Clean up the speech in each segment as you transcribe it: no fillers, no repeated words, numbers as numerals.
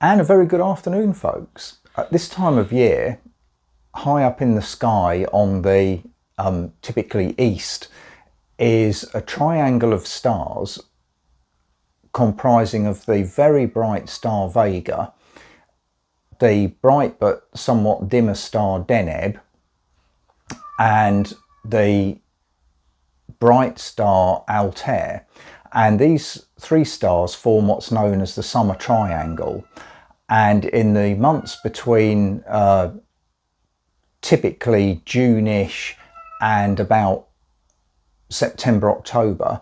And a very good afternoon, folks. At this time of year, high up in the sky on the typically east is a triangle of stars comprising of the very bright star Vega, the bright but somewhat dimmer star Deneb, and the bright star Altair. And these three stars form what's known as the summer triangle. And in the months between typically June-ish and about September, October,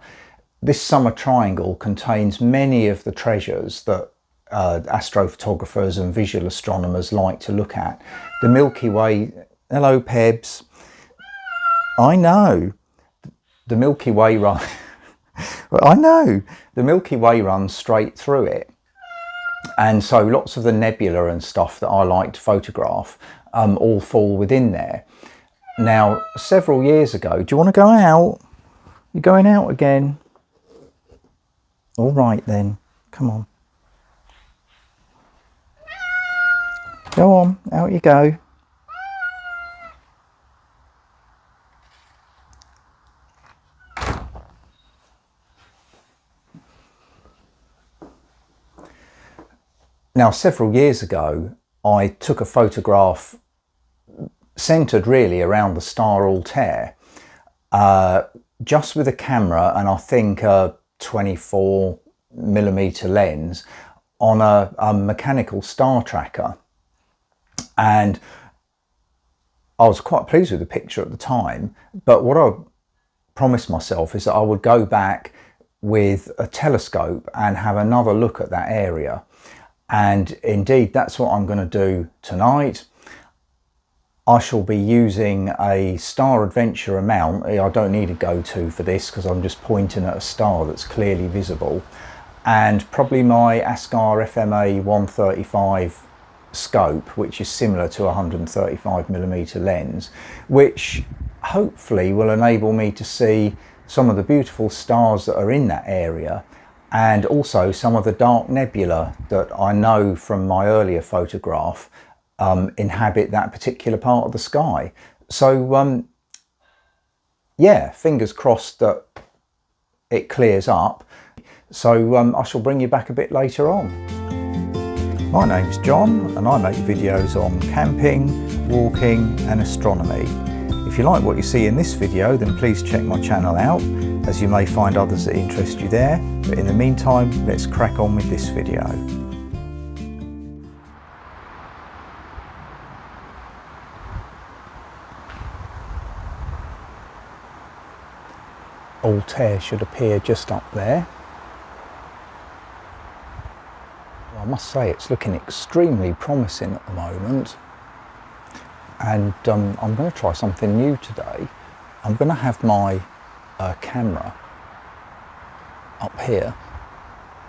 this summer triangle contains many of the treasures that astrophotographers and visual astronomers like to look at. The Milky Way, hello Pebs, I know, the Milky Way run, I know, the Milky Way runs straight through it. And so lots of the nebula and stuff that I like to photograph all fall within there. Now, several years ago, do you want to go out? You're going out again? All right then, come on. Go on, out you go. Now, several years ago, I took a photograph centered really around the star Altair, just with a camera and I think a 24mm lens on a mechanical star tracker. And I was quite pleased with the picture at the time, but what I promised myself is that I would go back with a telescope and have another look at that area. And indeed, that's what I'm going to do tonight. I shall be using a Star Adventurer mount. I don't need a go-to for this because I'm just pointing at a star that's clearly visible. And probably my Askar FMA 135 scope, which is similar to a 135mm lens, which hopefully will enable me to see some of the beautiful stars that are in that area, and also some of the dark nebula that I know from my earlier photograph inhabit that particular part of the sky. So yeah, fingers crossed that it clears up. So I shall bring you back a bit later on. My name's John and I make videos on camping, walking and astronomy. If you like what you see in this video, then please check my channel out, as you may find others that interest you there. But in the meantime, let's crack on with this video. Altair should appear just up there. Well, I must say it's looking extremely promising at the moment. And I'm going to try something new today. I'm going to have my camera up here,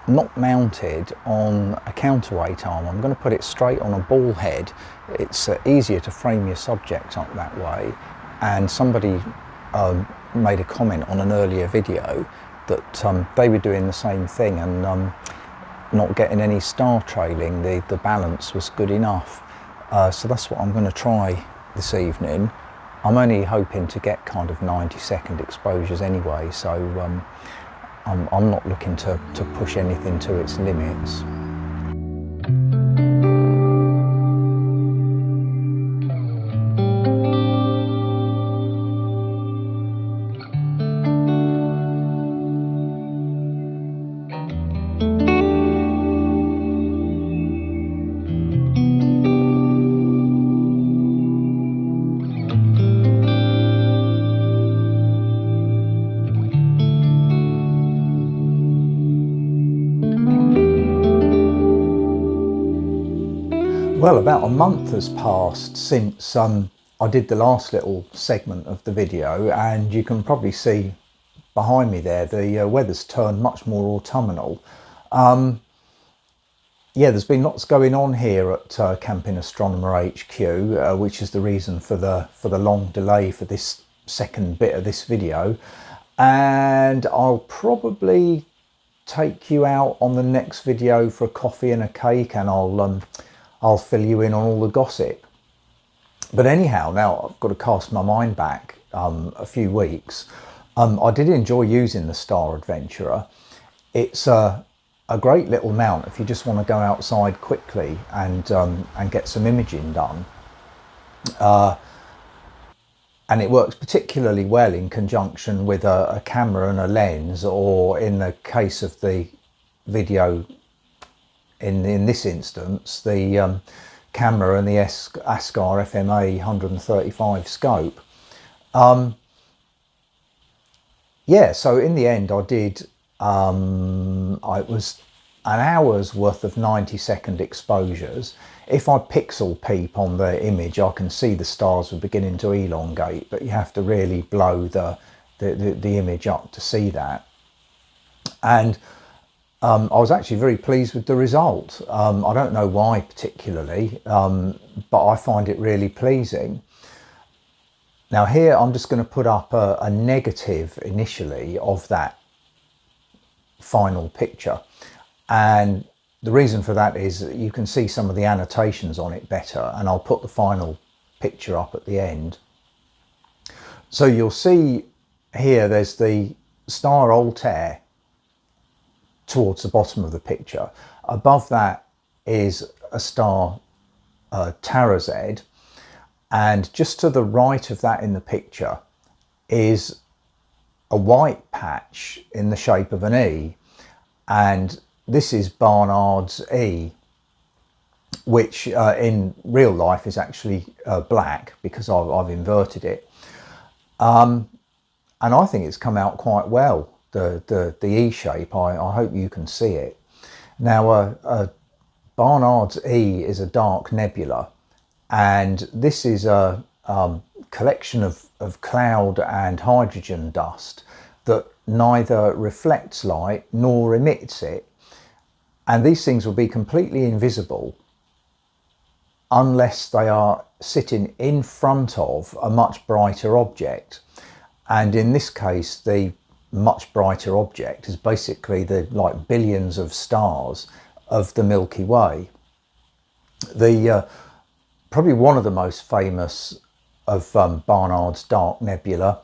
not mounted on a counterweight arm. I'm going to put it straight on a ball head. It's easier to frame your subject up that way. And somebody made a comment on an earlier video that they were doing the same thing and not getting any star trailing. The balance was good enough. So that's what I'm going to try this evening. I'm only hoping to get kind of 90-second exposures anyway, so I'm not looking to push anything to its limits. Well, about a month has passed since I did the last little segment of the video, and you can probably see behind me there the weather's turned much more autumnal. Yeah, there's been lots going on here at Camping Astronomer HQ, which is the reason for the long delay for this second bit of this video. And I'll probably take you out on the next video for a coffee and a cake, and I'll fill you in on all the gossip. But anyhow, now I've got to cast my mind back a few weeks. I did enjoy using the Star Adventurer. It's a great little mount if you just want to go outside quickly and get some imaging done. And it works particularly well in conjunction with a camera and a lens, or in the case of the video, in this instance, the camera and the Askar FMA 135 scope. Yeah, so in the end I did, it was an hour's worth of 90-second exposures. If I pixel peep on the image, I can see the stars were beginning to elongate, but you have to really blow the image up to see that. And I was actually very pleased with the result. I don't know why particularly, but I find it really pleasing. Now here I'm just going to put up a negative initially of that final picture, and the reason for that is that you can see some of the annotations on it better, and I'll put the final picture up at the end. So you'll see here there's the star Altair towards the bottom of the picture. Above that is a star Tarazed, and just to the right of that in the picture is a white patch in the shape of an E, and this is Barnard's E, which in real life is actually black because I've inverted it. And I think it's come out quite well, the E shape. I hope you can see it. Now, Barnard's E is a dark nebula, and this is a collection of cloud and hydrogen dust that neither reflects light nor emits it. And these things will be completely invisible unless they are sitting in front of a much brighter object. And in this case, the much brighter object is basically the billions of stars of the Milky Way. The probably one of the most famous of Barnard's dark nebula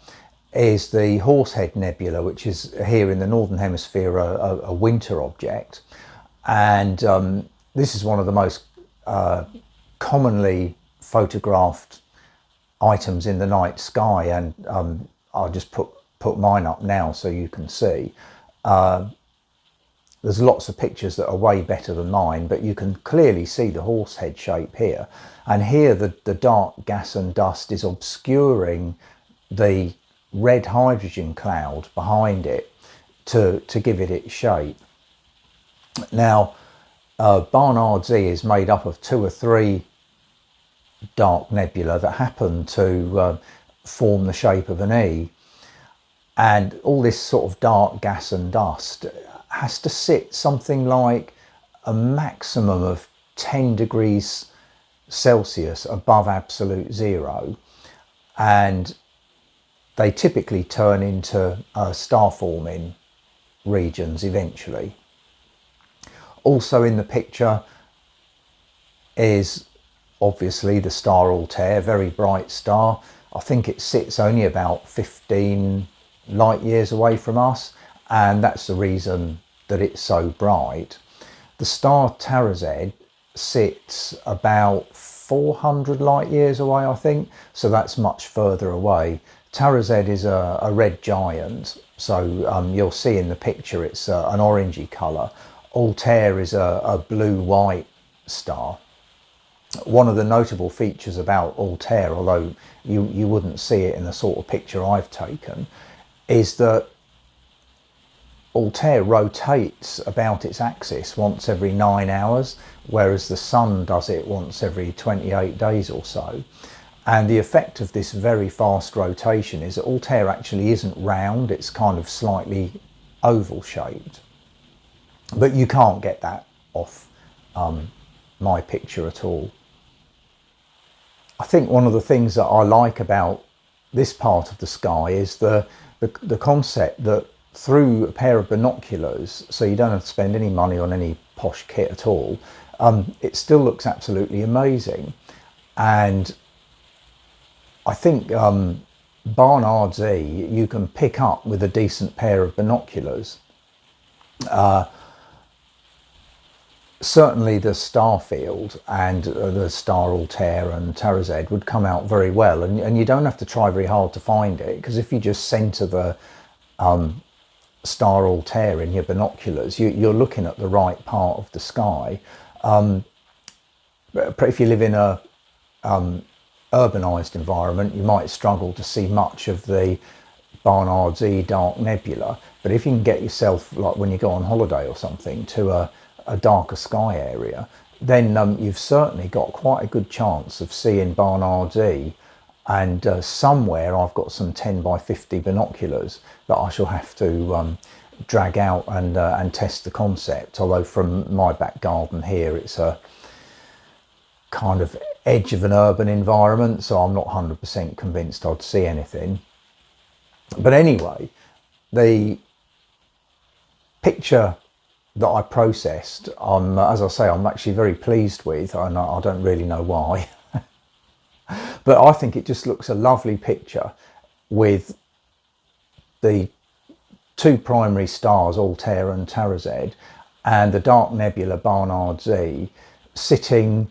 is the Horsehead Nebula, which is here in the Northern Hemisphere a winter object. And this is one of the most commonly photographed items in the night sky, and I'll just put mine up now so you can see. There's lots of pictures that are way better than mine, but you can clearly see the horsehead shape here. And here the dark gas and dust is obscuring the red hydrogen cloud behind it to give it its shape. Now, Barnard's E is made up of 2 or 3 dark nebula that happen to form the shape of an E. And all this sort of dark gas and dust has to sit something like a maximum of 10 degrees Celsius above absolute zero. And they typically turn into star forming regions eventually. Also in the picture is obviously the star Altair, very bright star. I think it sits only about 15 light years away from us, and that's the reason that it's so bright. The star Tarazed sits about 400 light years away, I think, so that's much further away. Tarazed is a red giant, so you'll see in the picture it's an orangey colour. Altair is a blue-white star. One of the notable features about Altair, although you wouldn't see it in the sort of picture I've taken, is that Altair rotates about its axis once every 9 hours, whereas the Sun does it once every 28 days or so. And the effect of this very fast rotation is that Altair actually isn't round, it's kind of slightly oval shaped. But you can't get that off my picture at all. I think one of the things that I like about this part of the sky is the concept that through a pair of binoculars, so you don't have to spend any money on any posh kit at all, it still looks absolutely amazing. And I think Barnard Z you can pick up with a decent pair of binoculars. Certainly the Starfield and the Star Altair and Tarazed would come out very well, and you don't have to try very hard to find it, because if you just centre the Star Altair in your binoculars, you're looking at the right part of the sky. But if you live in a urbanised environment, you might struggle to see much of the Barnard Z dark nebula. But if you can get yourself, like when you go on holiday or something, to a darker sky area, then you've certainly got quite a good chance of seeing Barnard Z. And somewhere I've got some 10 by 50 binoculars that I shall have to drag out and test the concept. Although from my back garden here, it's a kind of edge of an urban environment, so I'm not 100% convinced I'd see anything. But anyway, the picture that I processed, as I say, I'm actually very pleased with, and I don't really know why. But I think it just looks a lovely picture with the two primary stars, Altair and Tarazed, and the dark nebula Barnard Z sitting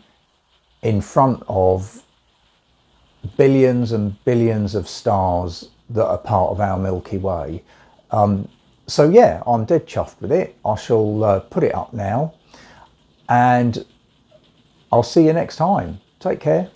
in front of billions and billions of stars that are part of our Milky Way. So yeah, I'm dead chuffed with it. I shall put it up now, and I'll see you next time. Take care.